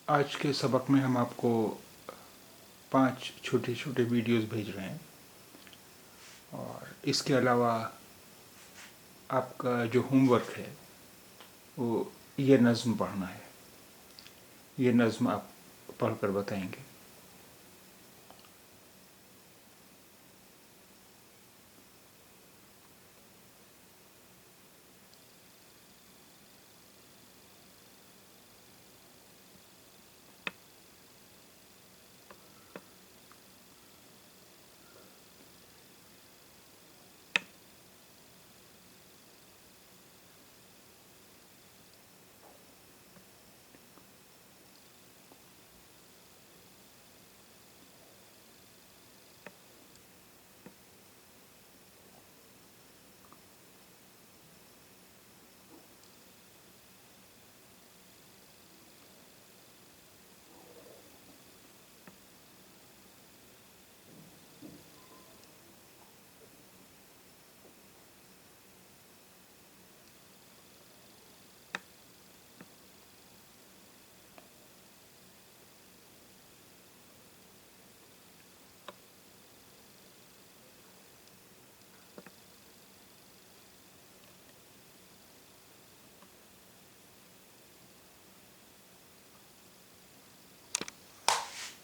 आज के सबक में हम आपको 5 छोटे छोटे वीडियोस भेज रहे हैं और इसके अलावा आपका जो होमवर्क है वो ये नज़्म पढ़ना है। ये नज़्म आप पढ़कर बताएंगे।